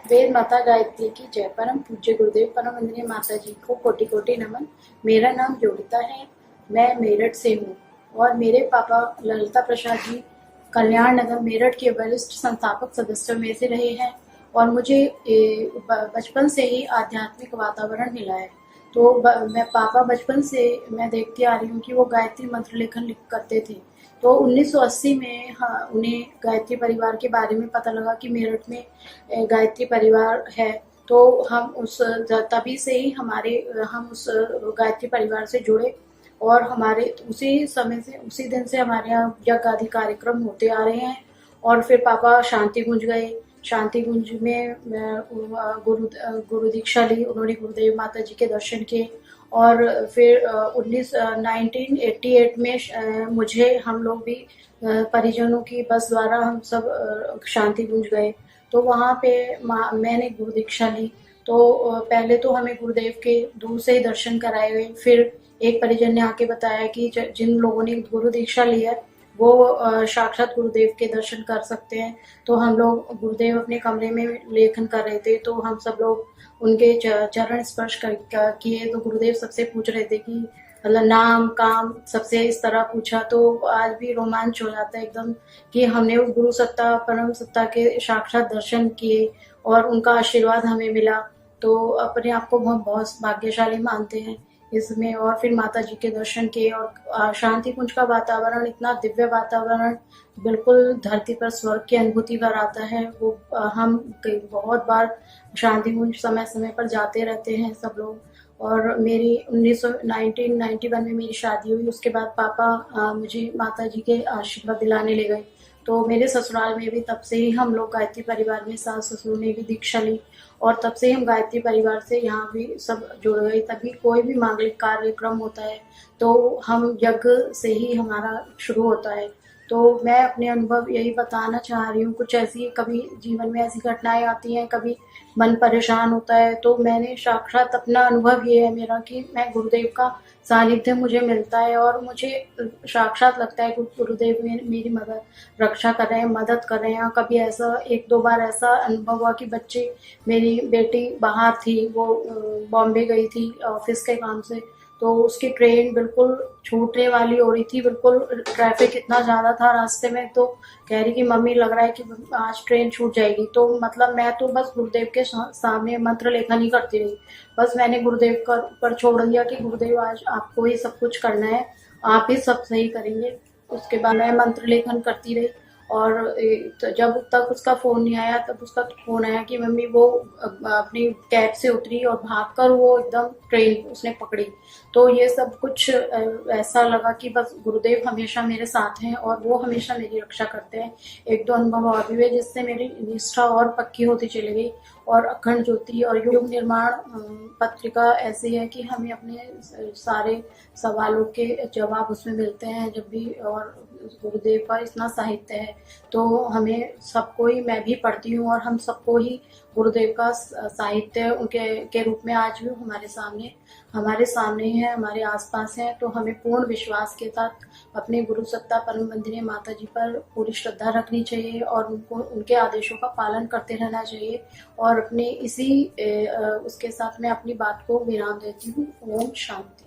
वेद माता गायत्री की जय। परम पूज्य गुरुदेव परम वंदनीय माता जी को कोटि कोटि नमन। मेरा नाम योगिता है, मैं मेरठ से हूँ और मेरे पापा ललिता प्रसाद जी कल्याण नगर मेरठ के वरिष्ठ संस्थापक सदस्यों में से रहे हैं और मुझे बचपन से ही आध्यात्मिक वातावरण मिला है। तो मैं पापा बचपन से मैं देखती आ रही हूँ कि वो गायत्री मंत्र लेखन करते थे। तो 1980 में हाँ, उन्हें गायत्री परिवार के बारे में पता लगा कि मेरठ में गायत्री परिवार है। तो हम उस तभी से ही हम उस गायत्री परिवार से जुड़े और हमारे उसी समय से उसी दिन से हमारे यहाँ यज्ञ आदि कार्यक्रम होते आ रहे हैं। और फिर पापा शांति कुंज गए। शांति कुंज में गुरु दीक्षा ली उन्होंने, गुरुदेव माता जी के दर्शन किए। और फिर 1988 में मुझे हम लोग भी परिजनों की बस द्वारा हम सब शांति कुंज गए। तो वहाँ पे मैंने गुरु दीक्षा ली। तो पहले तो हमें गुरुदेव के दूर से ही दर्शन कराए गए। फिर एक परिजन ने आके बताया कि जिन लोगों ने गुरु दीक्षा ली है वो साक्षात गुरुदेव के दर्शन कर सकते हैं। तो हम लोग, गुरुदेव अपने कमरे में लेखन कर रहे थे तो हम सब लोग उनके चरण स्पर्श किए। तो गुरुदेव सबसे पूछ रहे थे कि मतलब नाम काम सबसे इस तरह पूछा। तो आज भी रोमांच हो जाता है एकदम कि हमने उस गुरु सत्ता परम सत्ता के साक्षात दर्शन किए और उनका आशीर्वाद हमें मिला। तो अपने आप को बहुत बहुत भाग्यशाली मानते हैं इसमें। और फिर माता जी के दर्शन किए और शांति कुंज का वातावरण इतना दिव्य वातावरण, बिल्कुल धरती पर स्वर्ग की अनुभूति भर आता है। वो हम बहुत बार शांति कुंज समय समय पर जाते रहते हैं सब लोग। और मेरी 1991 में मेरी शादी हुई। उसके बाद पापा मुझे माता जी के आशीर्वाद दिलाने ले गए। तो मेरे ससुराल में भी तब से ही हम लोग गायत्री परिवार में, सास ससुर ने भी दीक्षा ली और तब से ही हम गायत्री परिवार से यहाँ भी सब जुड़ गए। तभी कोई भी मांगलिक कार्यक्रम होता है तो हम यज्ञ से ही हमारा शुरू होता है। तो मैं अपने अनुभव यही बताना चाह रही हूँ। कुछ ऐसी कभी जीवन में ऐसी घटनाएं आती हैं, कभी मन परेशान होता है तो मैंने साक्षात अपना अनुभव ये है मेरा कि मैं गुरुदेव का सानिध्य मुझे मिलता है और मुझे साक्षात लगता है कि गुरुदेव मेरी मदद रक्षा कर रहे हैं, मदद कर रहे हैं। कभी ऐसा एक दो बार ऐसा अनुभव हुआ कि मेरी बेटी बाहर थी, वो बॉम्बे गई थी ऑफिस के काम से। तो उसकी ट्रेन बिल्कुल छूटने वाली हो रही थी, बिल्कुल ट्रैफिक इतना ज़्यादा था रास्ते में। तो कह रही कि मम्मी लग रहा है कि आज ट्रेन छूट जाएगी। तो मतलब मैं तो बस गुरुदेव के सामने मंत्र लेखन ही करती रही। बस मैंने गुरुदेव पर छोड़ दिया कि गुरुदेव आज आपको ही सब कुछ करना है, आप ही सब सही करेंगे। उसके बाद मैं मंत्र लेखन करती रही। और तो जब तक उसका फ़ोन नहीं आया तब उसका फ़ोन आया कि मम्मी वो अपनी कैब से उतरी और भागकर वो एकदम ट्रेन उसने पकड़ी। तो ये सब कुछ ऐसा लगा कि बस गुरुदेव हमेशा मेरे साथ हैं और वो हमेशा मेरी रक्षा करते हैं। एक दो अनुभव और भी हुए जिससे मेरी निष्ठा और पक्की होती चली गई। और अखंड ज्योति और युग निर्माण पत्रिका ऐसी है कि हमें अपने सारे सवालों के जवाब उसमें मिलते हैं जब भी। और गुरुदेव का इतना साहित्य है तो हमें सबको ही, मैं भी पढ़ती हूँ और हम सबको ही गुरुदेव का साहित्य उनके के रूप में आज भी हमारे सामने ही है, हमारे आसपास है। तो हमें पूर्ण विश्वास के साथ अपने गुरु सत्ता परम वंदनीय माता जी पर पूरी श्रद्धा रखनी चाहिए और उनको उनके आदेशों का पालन करते रहना चाहिए। और अपने उसके साथ मैं अपनी बात को विराम देती हूँ। ओम शांति।